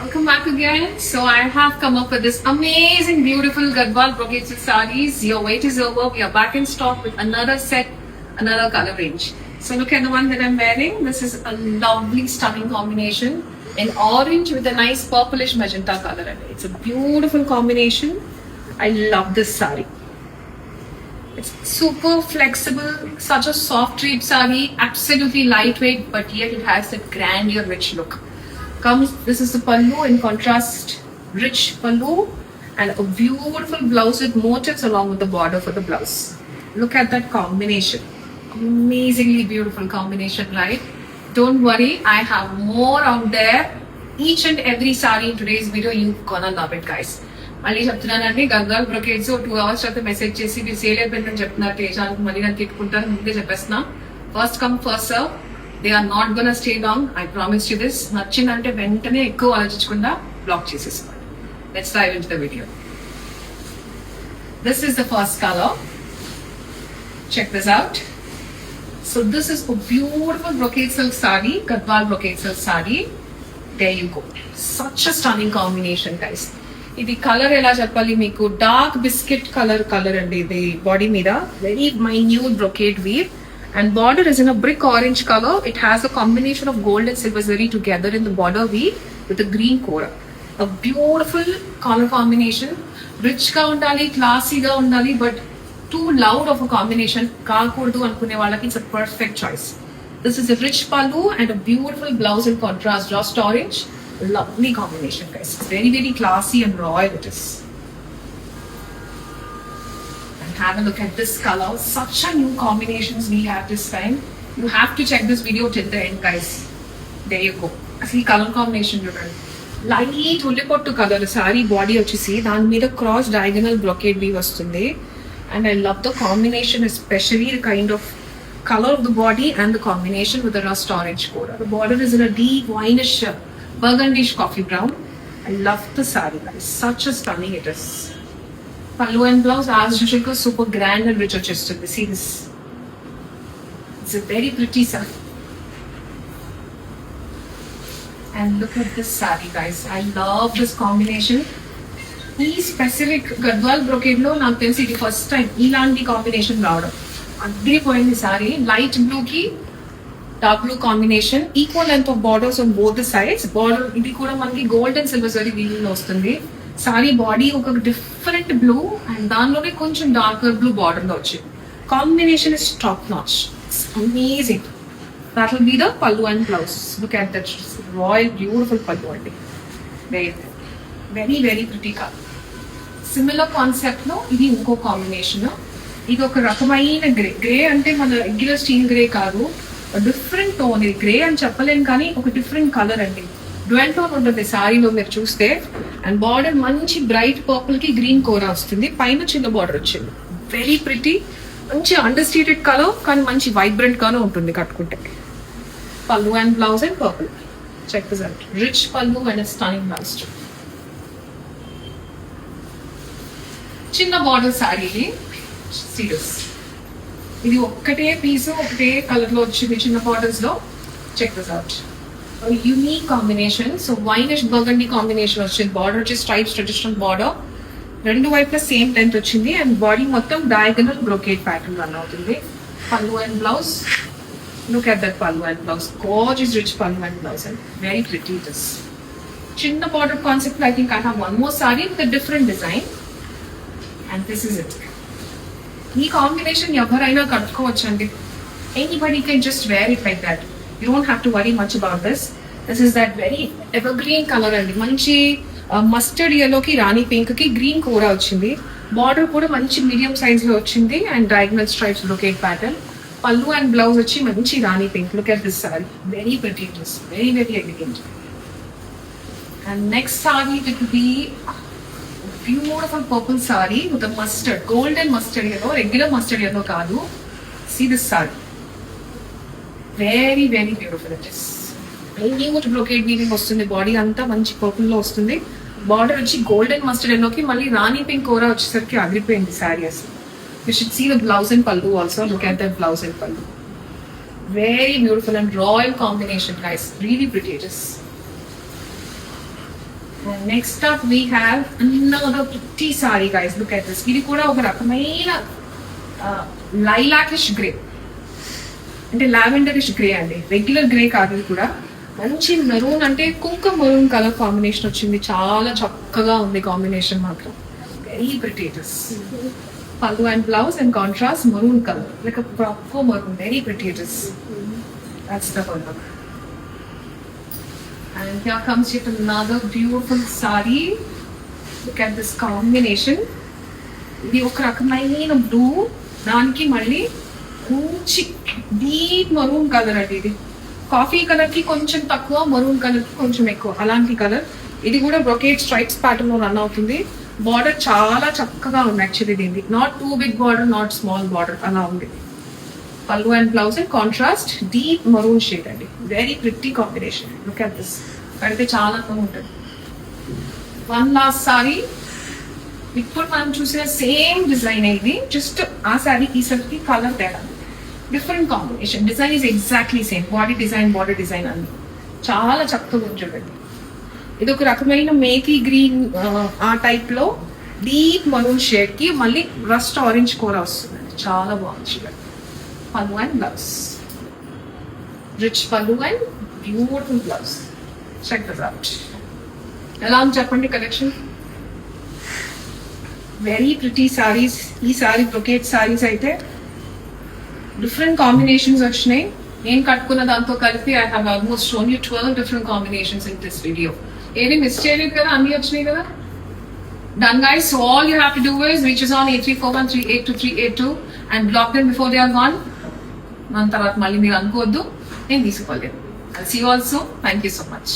Welcome back again. So I have come up with this amazing, beautiful Gadwal brocade silk sarees. Your wait is over. We are back in stock with another set, another color range. So look at the one that I'm wearing. This is a lovely, stunning combination in orange with a nice purplish magenta color in it. It's a beautiful combination. I love this saree. It's super flexible, such a soft drape saree, absolutely lightweight, but yet it has that grandeur, rich look. This is the pallu in contrast, rich pallu, and a beautiful blouse with motifs along with the border for the blouse. Look at that combination. Amazingly beautiful combination, right? Don't worry, I have more out there. Each and every saree in today's video, you're gonna love it, guys. మళ్ళీ చెప్తున్నానండి, Gadwal బ్రొకేడ్స్ 2 hours తర్వాత message చేసి మీరు sale అయిపోయిందని చెప్తున్నారు తేజానికి, మళ్ళీ నన్ను తిట్టుకుంటాను. ముందే చెప్పేస్తున్నా, first come first serve. They are not gonna stay long, I promise you this. నచ్చిందంటే వెంటనే ఎక్కువ ఆలోచించకుండా బ్లాక్ చేసేసుకోండి. Let's dive into the video. This is the first colour. Check this out. So this is a beautiful brocade silk saree, Gadwal brocade silk saree. There you go. Such a stunning combination, guys. ఇది colour ఎలా చెప్పాలి మీకు, dark biscuit colour అండి ఇది body మీద. Very minute brocade weave and border is in a brick orange colour. It has a combination of gold and silver zari together in the border weave with green kora. A beautiful colour combination. Rich గా ఉండాలి, క్లాసీగా ఉండాలి, but too loud of a combination కాకూడదు అనుకునే వాళ్ళకి it's a perfect choice. This is a rich pallu and a beautiful blouse in contrast rust orange. Lovely combination, guys. Very, very classy and royal it is. And have a look at this color. Such a new combinations we have this time. You have to check this video till the end, guys. There you go. Asli color combination chudandi. Light ullipottu color saree body vachesi dani meeda cross diagonal brocade weave vastundi. And I love the combination, especially the kind of color of the body and the combination with the rust orange color. The border is in a deep wineish burgundish coffee brown. I love the saree, guys. Such a stunning it is. Pallu and blouse as usual super grand and rich chested. See this. It's a very pretty saree. And look at this saree, guys. I love this combination. ఈ specific Gadwal brocade లో నాకు తెలిసి ఇది first time ఇలాంటి combination రావడం. అదిరిపోయింది sari. Light blue కి dark blue combination, equal length of borders on both the sides. Border ఇది కూడా మనకి gold and silver zari weaving లో వస్తుంది. సారీ బాడీ ఒక డిఫరెంట్ బ్లూ అండ్ దానిలోనే కొంచెం డార్కర్ బ్లూ బార్డర్ లో వచ్చింది. Combination is top notch. It's amazing. That will be the pallu and blouse. Look at that royal beautiful pallu అండి. Very very pretty colour. Similar concept లో ఇది ఇంకో కాంబినేషన్. ఇది ఒక రకమైన గ్రే అంటే మన రెగ్యులర్ స్టీల్ గ్రే కాదు, డిఫరెంట్ టోన్. ఇది గ్రే అని చెప్పలేను కానీ ఒక డిఫరెంట్ కలర్ అండి. డ్వెల్ టోన్ ఉంటుంది సారీలో మీరు చూస్తే. అండ్ బార్డర్ మంచి బ్రైట్ పర్పుల్ కి గ్రీన్ కోరా వస్తుంది, పైన చిన్న బార్డర్ వచ్చింది. వెరీ ప్రిటీ, మంచి అండర్ స్టేటెడ్ కలర్ కానీ మంచి వైబ్రెంట్ గానే ఉంటుంది కట్టుకుంటే. Pallu and blouse and purple. Check this out. Rich pallu and stunning blouse. చిన్న బార్డర్ సారీ సీరియస్. ఇది ఒక్కటే పీస్ ఒకటే కలర్ లో వచ్చింది చిన్న బార్డర్స్ లో. Check this out. Unique combination. So winish burgundy combination వచ్చింది. బార్డర్ వచ్చి స్ట్రైప్స్ ట్రెడిషనల్ బార్డర్, రెండు వైపులా సేమ్ లెంత్ వచ్చింది అండ్ బాడీ మొత్తం డయాగనల్ బ్రోకేడ్ ప్యాటర్న్ రన్ అవుతుంది. Pallu and blouse. Look at that pallu and blouse. Gorgeous rich pallu and blouse and very pretty it is. చిన్న border concept. I think I have one more sari with a different design and this is it. ఈ combination ఎవరైనా కట్టుకోవచ్చు అండి. Anybody can just wear it like that. You don't have to worry much about this. This is that very evergreen colour అండి. మంచి mustard ఎల్లోకి రాణి pink కి green కోరా వచ్చింది. Border కూడా మంచి మీడియం సైజ్ లో వచ్చింది and diagonal stripes brocade pattern. Pallu and blouse వచ్చి మంచి rani pink. Look at this sari. Very pretty it is. Very very elegant. And next sari it will be beautiful purple saree with a mustard, golden mustard yellow, regular mustard yellow kaadu. See this saree. Very, very beautiful it is. Very much brocade weaving vastundi. Body anta manchi purple lo vastundi. Border vachi golden mustard yellow ki malli rani pink kora vachesariki agripoyindi saree asalu. You should see the blouse and pallu also. Look at that blouse and pallu. Very beautiful and royal combination, guys. Really pretty it is. Next up we have another pretty saree guys, look at this. ఇది కూడా ఒక రకమైన లైలాకిష్ grey, అంటే lavenderish grey అండి, regular grey కాదు. ఇది కూడా మంచి మెరూన్, అంటే కుంకుమ మెరూన్ కలర్ కాంబినేషన్ వచ్చింది. చాలా చక్కగా ఉంది కాంబినేషన్ మాత్రం, వెరీ ప్రిటీ ఇట్ ఇస్. పల్లు and blouse and contrast maroon colour, like a proper maroon, very pretty it is. That's the pullu. And here comes yet another beautiful saree. Look at this combination. ఇది ఒక రకమైన blue, దానికి మళ్ళీ మంచి deep maroon colour అండి. ఇది coffee colour కి కొంచెం తక్కువ, మరూన్ కలర్ కి కొంచెం ఎక్కువ, అలాంటి కలర్. ఇది కూడా బ్రొకేట్ స్ట్రైప్స్ ప్యాటర్న్ లో రన్ అవుతుంది. బార్డర్ చాలా చక్కగా ఉంది యాక్చువల్లీ దీనికి, not too big border, not small border, అలా ఉంది. Pallu and blouse and contrast deep maroon shade అండి, very pretty combination. Look at this, కడితే చాలా బాగుంటుంది. వన్ లాస్ట్ సారీ, ఇప్పుడు మనం చూసిన సేమ్ డిజైన్ ఇది, జస్ట్ ఆ సారీ ఈ సారీకి కలర్ తేడా, different combination. Design is exactly same, body design, border design అన్ని చాలా చక్కగా ఉంటుంది. ఇది ఒక రకమైన మేకీ గ్రీన్ ఆ టైప్ లో డీప్ మరూన్ షేడ్ కి మళ్ళీ రస్ట్ ఆరెంజ్ కూర వస్తుంది, చాలా బాగుంది. Pallu and blouse, rich pallu and beautiful blouse. Check this out. ఎలా ఉంది చెప్పండి కలెక్షన్? Very pretty saris. ఈ సారీ బ్రొకేట్ సారీస్ అయితే డిఫరెంట్ కాంబినేషన్స్ వచ్చినాయి. నేను కట్టుకున్న దాంతో కలిపి I have almost shown you 12 different combinations in this video. ఏది మిస్ చేయలేదు కదా, అన్ని వచ్చినాయి కదా. Done guys, so all you have to do is reach us on 8341382382 and block them before they are gone. మన తర్వాత మళ్ళీ మీరు అనుకోవద్దు నేను తీసుకోలేదు. I'll see you all soon. Thank you so much.